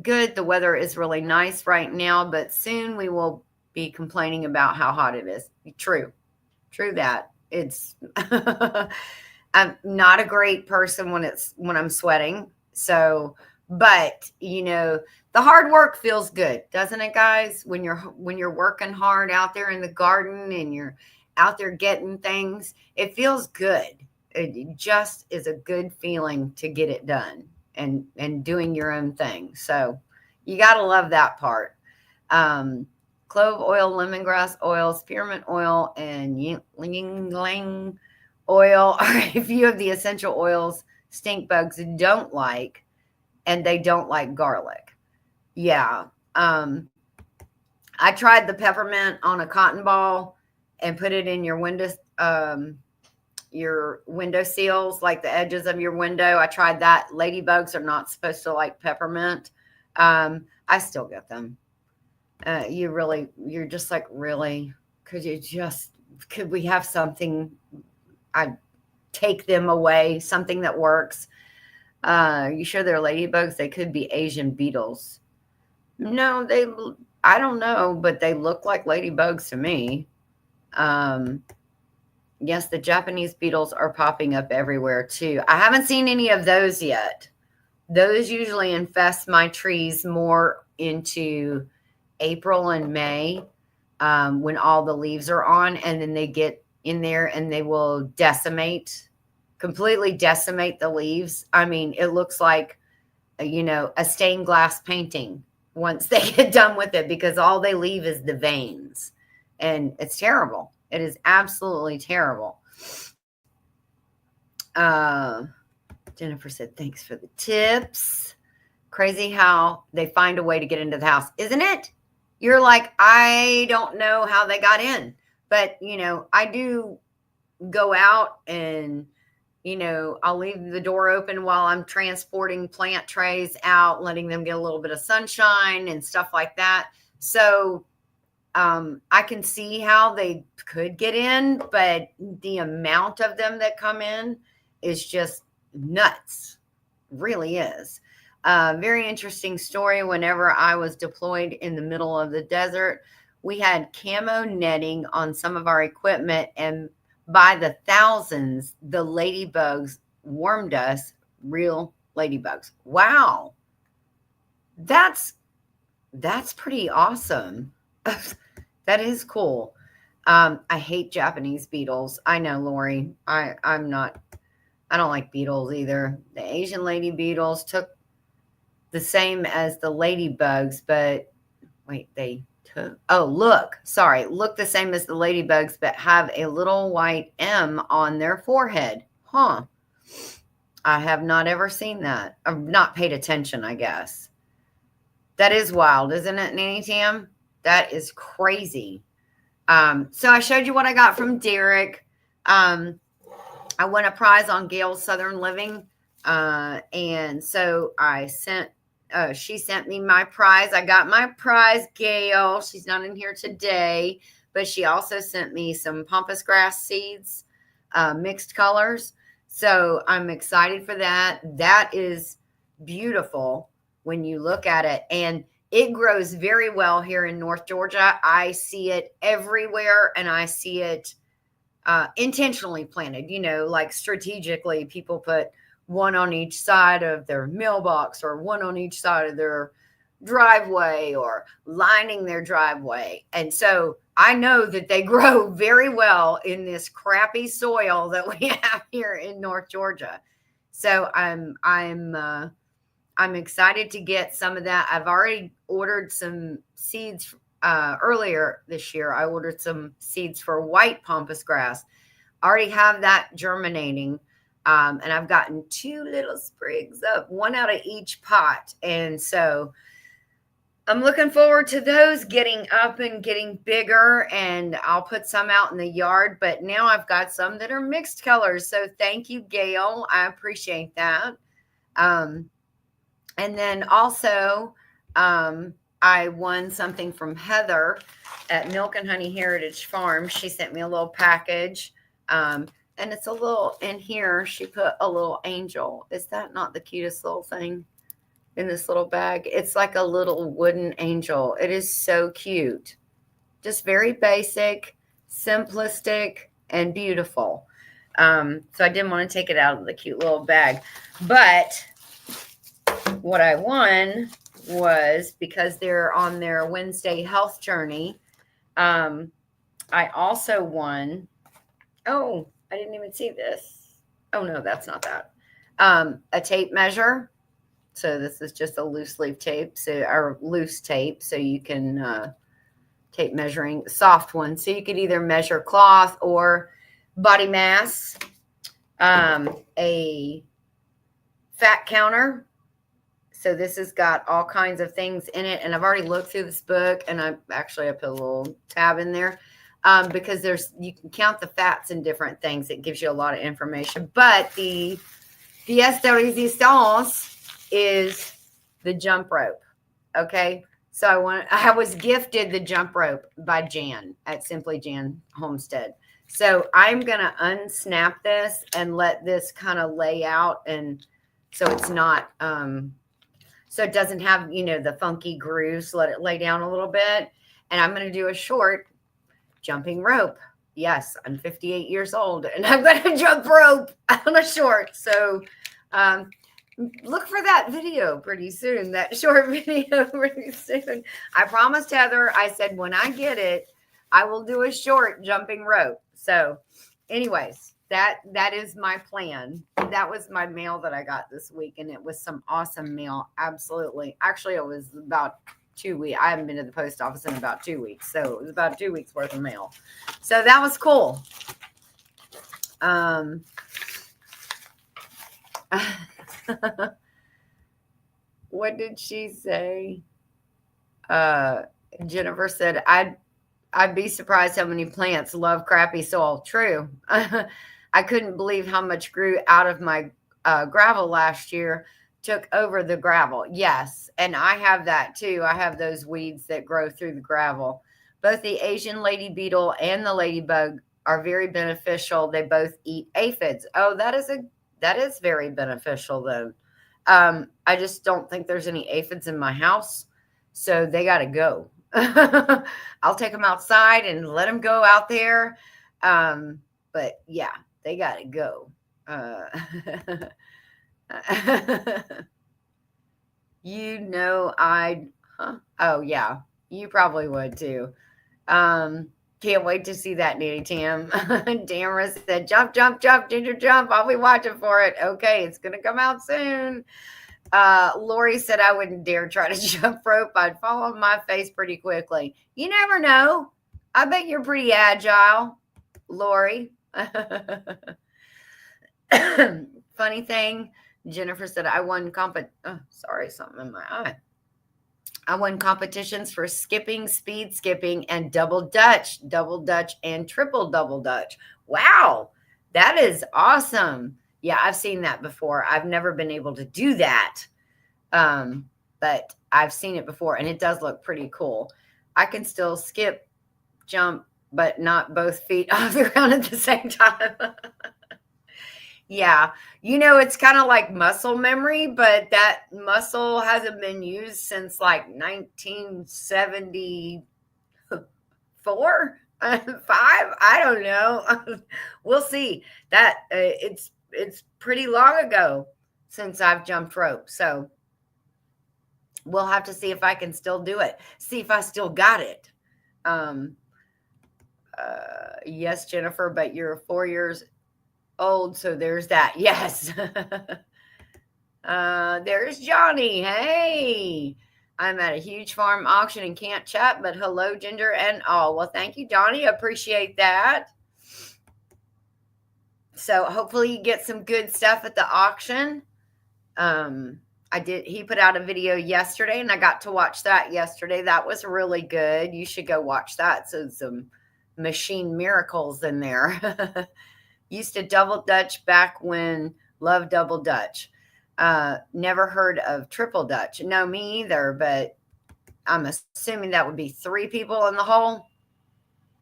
good. The weather is really nice right now, but soon we will be complaining about how hot it is. True that. It's I'm not a great person when I'm sweating. So, but the hard work feels good, doesn't it, guys? When you're working hard out there in the garden and you're out there getting things, it feels good. It just is a good feeling to get it done and doing your own thing. So you got to love that part. Clove oil, lemongrass oil, spearmint oil, and ylang-ylang oil are a few of the essential oils stink bugs don't like, and they don't like garlic. Yeah. I tried the peppermint on a cotton ball and put it in your window sills, like the edges of your window. I tried that. Ladybugs are not supposed to like peppermint. I still get them. You're just like, really? Could we have something? I'd take them away, something that works. You sure they're ladybugs? They could be Asian beetles. No, I don't know, but they look like ladybugs to me. Yes, the Japanese beetles are popping up everywhere too. I haven't seen any of those yet. Those usually infest my trees more into April and May, when all the leaves are on, and then they get in there and they will completely decimate the leaves. I mean, it looks like, a stained glass painting once they get done with it, because all they leave is the veins, and it's terrible. It is absolutely terrible. Jennifer said, thanks for the tips. Crazy how they find a way to get into the house, isn't it? You're like, I don't know how they got in, but I do go out and, I'll leave the door open while I'm transporting plant trays out, letting them get a little bit of sunshine and stuff like that. So I can see how they could get in, but the amount of them that come in is just nuts. Really is. Very interesting story. Whenever I was deployed in the middle of the desert, we had camo netting on some of our equipment, and by the thousands, the ladybugs warmed us. Real ladybugs. Wow, that's pretty awesome. That is cool. I hate Japanese beetles. I know, Lori. I'm not. I don't like beetles either. The Asian lady beetles took the same as the ladybugs, but wait, they took. Oh, look. Sorry, look the same as the ladybugs, but have a little white M on their forehead. Huh. I have not ever seen that. I've not paid attention, I guess. That is wild, isn't it, Nanny Tam? That is crazy. So I showed you what I got from Derek. I won a prize on Gail's Southern Living. And so she sent me my prize. I got my prize, Gail. She's not in here today, but she also sent me some pampas grass seeds, mixed colors. So I'm excited for that. That is beautiful when you look at it, and it grows very well here in North Georgia. I see it everywhere, and I see it intentionally planted, like strategically. People put one on each side of their mailbox or one on each side of their driveway or lining their driveway. And so I know that they grow very well in this crappy soil that we have here in North Georgia. So I'm excited to get some of that. I've already ordered some seeds earlier this year. I ordered some seeds for white pampas grass. I already have that germinating. And I've gotten 2 little sprigs up, one out of each pot. And so I'm looking forward to those getting up and getting bigger, and I'll put some out in the yard. But now I've got some that are mixed colors. So thank you, Gail. I appreciate that. And then also, I won something from Heather at Milk and Honey Heritage Farm. She sent me a little package. And it's a little, in here, she put a little angel. Is that not the cutest little thing in this little bag? It's like a little wooden angel. It is so cute. Just very basic, simplistic, and beautiful. So I didn't want to take it out of the cute little bag. But what I won was, because they're on their Wednesday health journey, I also won, I didn't even see this. Oh, no, that's not that. A tape measure. So this is just a loose leaf tape, or loose tape, so you can tape measuring, soft one. So you could either measure cloth or body mass. A fat counter. So this has got all kinds of things in it, and I've already looked through this book, and I put a little tab in there. Because you can count the fats and different things. It gives you a lot of information. But the pièce de résistance is the jump rope. Okay. So I was gifted the jump rope by Jan at Simply Jan Homestead. So I'm going to unsnap this and let this kind of lay out. And so it's not, so it doesn't have, the funky grooves. Let it lay down a little bit. And I'm going to do a short jumping rope. Yes, I'm 58 years old and I'm going to jump rope on a short. So look for that video pretty soon, that short video pretty soon. I promised Heather, I said, when I get it, I will do a short jumping rope. So anyways, that is my plan. That was my mail that I got this week, and it was some awesome mail. Absolutely. Actually, it was about 2 weeks. I haven't been to the post office in about 2 weeks. So it was about 2 weeks worth of mail. So that was cool. What did she say? Jennifer said, I'd be surprised how many plants love crappy soil. True. I couldn't believe how much grew out of my gravel last year. Took over the gravel. Yes. And I have that too. I have those weeds that grow through the gravel. Both the Asian lady beetle and the ladybug are very beneficial. They both eat aphids. Oh, that is very beneficial then. I just don't think there's any aphids in my house, so they got to go. I'll take them outside and let them go out there. But yeah, they got to go. You know, huh? Oh yeah, you probably would too. Can't wait to see that, Nanny Tam. Tamara said, jump, jump, jump, Ginger, jump. I'll be watching for it. Okay, it's going to come out soon. Lori said, I wouldn't dare try to jump rope. I'd fall on my face pretty quickly. You never know. I bet you're pretty agile, Lori. Funny thing, Jennifer said, I won sorry, something in my eye. I won competitions for skipping, speed skipping, and double dutch, and triple double dutch. Wow, that is awesome. Yeah, I've seen that before. I've never been able to do that, but I've seen it before, and it does look pretty cool. I can still skip, jump, but not both feet off the ground at the same time. Yeah. It's kind of like muscle memory, but that muscle hasn't been used since like 1974, 5. I don't know. We'll see. That it's pretty long ago since I've jumped rope. So we'll have to see if I can still do it. See if I still got it. Yes, Jennifer, but you're 4 years old, so there's that. Yes. There's Johnny. Hey, I'm at a huge farm auction and can't chat, but hello, Ginger and all. Well, thank you, Johnny. Appreciate that. So hopefully you get some good stuff at the auction. He put out a video yesterday and I got to watch that yesterday. That was really good. You should go watch that. So some machine miracles in there. Used to double dutch back when loved double dutch. Never heard of triple dutch. No, me either, but I'm assuming that would be 3 people in the hole.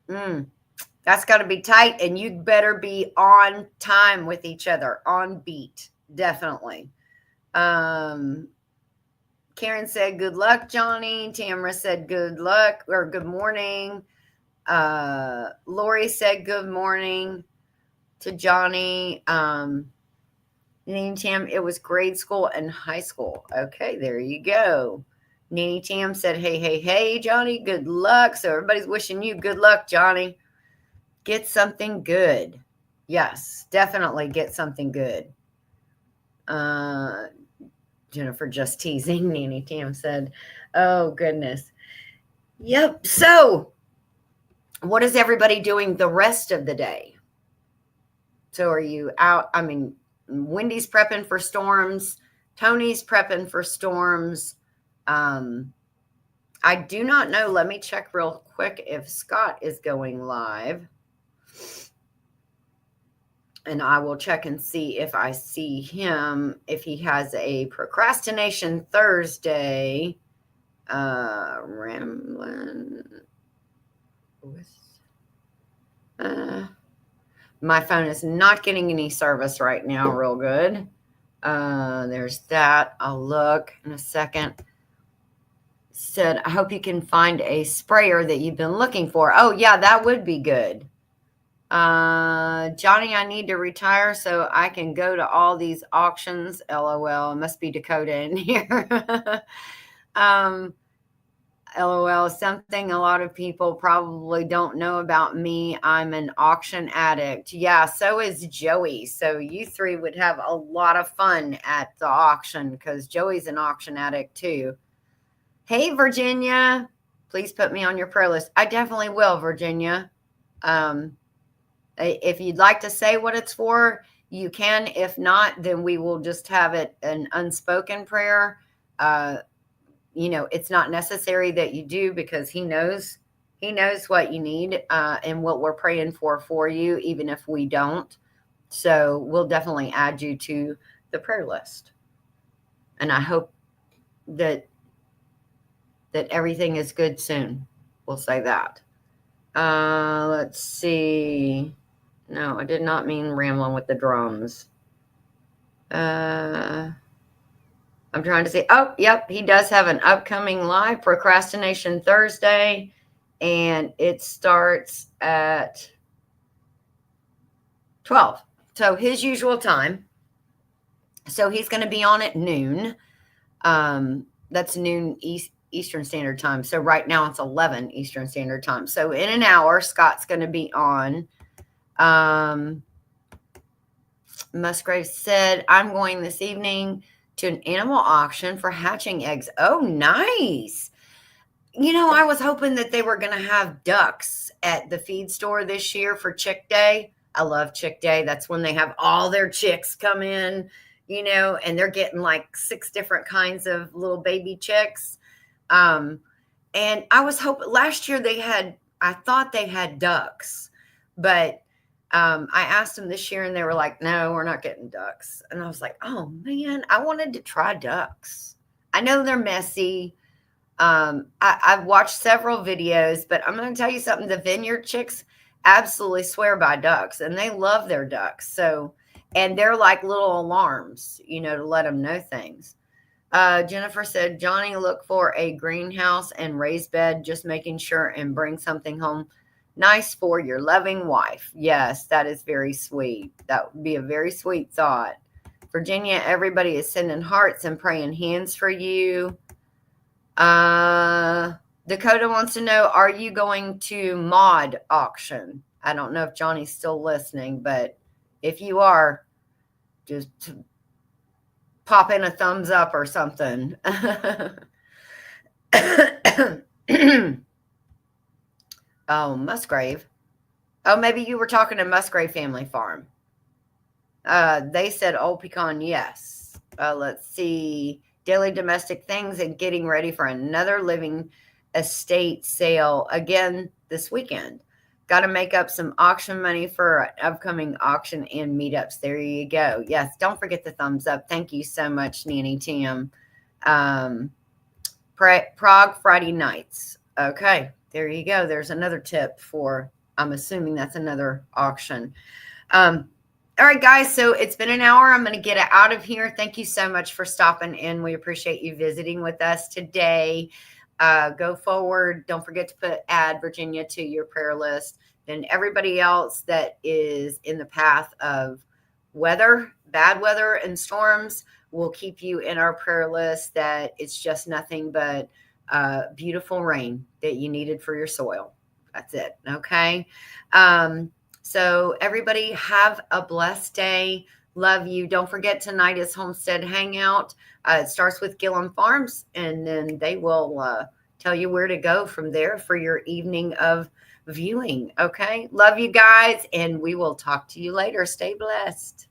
That's got to be tight, and you better be on time with each other, on beat, definitely. Karen said, good luck, Johnny. Tamara said, good luck, or good morning. Lori said, good morning to Johnny. Nanny Tam, it was grade school and high school. Okay, there you go. Nanny Tam said, hey, Johnny, good luck. So everybody's wishing you good luck, Johnny. Get something good. Yes, definitely get something good. Jennifer just teasing, Nanny Tam said. Oh, goodness. Yep. So what is everybody doing the rest of the day? So are you out? I mean, Wendy's prepping for storms. Tony's prepping for storms. I do not know. Let me check real quick if Scott is going live. And I will check and see if I see him, if he has a procrastination Thursday. Rambling with... my phone is not getting any service right now real good. There's that. I'll look in a second. Said, I hope you can find a sprayer that you've been looking for. Oh, yeah, that would be good. Johnny, I need to retire so I can go to all these auctions. LOL. It must be Dakota in here. LOL, something a lot of people probably don't know about me. I'm an auction addict. Yeah, so is Joey. So you 3 would have a lot of fun at the auction because Joey's an auction addict too. Hey, Virginia, please put me on your prayer list. I definitely will, Virginia. If you'd like to say what it's for, you can. If not, then we will just have it an unspoken prayer. It's not necessary that you do because he knows what you need and what we're praying for you, even if we don't. So we'll definitely add you to the prayer list. And I hope that everything is good soon. We'll say that. Let's see. No, I did not mean rambling with the drums. I'm trying to see. Oh, yep, he does have an upcoming live Procrastination Thursday, and it starts at 12. So his usual time. So he's going to be on at noon. That's noon Eastern Standard Time. So right now it's 11 Eastern Standard Time. So in an hour, Scott's going to be on. Musgrave said, I'm going this evening to an animal auction for hatching eggs. Oh, nice. You know, I was hoping that they were going to have ducks at the feed store this year for Chick Day. I love Chick Day. That's when they have all their chicks come in, you know, and they're getting like 6 different kinds of little baby chicks. And I was hoping last year I thought they had ducks, but I asked them this year and they were like, no, we're not getting ducks. And I was like, oh man, I wanted to try ducks. I know they're messy. I've watched several videos, but I'm going to tell you something. The vineyard chicks absolutely swear by ducks and they love their ducks. So, and they're like little alarms, you know, to let them know things. Jennifer said, Johnny, look for a greenhouse and raised bed, just making sure and bring something home nice for your loving wife. Yes, that is very sweet. That would be a very sweet thought. Virginia, everybody is sending hearts and praying hands for you. Dakota wants to know, are you going to mod auction? I don't know if Johnny's still listening, but if you are, just pop in a thumbs up or something. Oh, Musgrave. Oh, maybe you were talking to Musgrave Family Farm. They said Old Pecan, yes. Let's see. Daily domestic things and getting ready for another living estate sale again this weekend. Got to make up some auction money for an upcoming auction and meetups. There you go. Yes, don't forget the thumbs up. Thank you so much, Nanny Tim. Prague Friday nights. Okay, there you go. There's another tip for, I'm assuming that's another auction. All right, guys, so it's been an hour. I'm going to get it out of here. Thank you so much for stopping in. We appreciate you visiting with us today. Go forward. Don't forget to add Virginia to your prayer list. And everybody else that is in the path of weather, bad weather and storms, we'll keep you in our prayer list, that it's just nothing but beautiful rain that you needed for your soil. That's it. Okay. So everybody have a blessed day. Love you. Don't forget, tonight is Homestead Hangout. It starts with Gillum Farms, and then they will tell you where to go from there for your evening of viewing. Okay. Love you guys, and we will talk to you later. Stay blessed.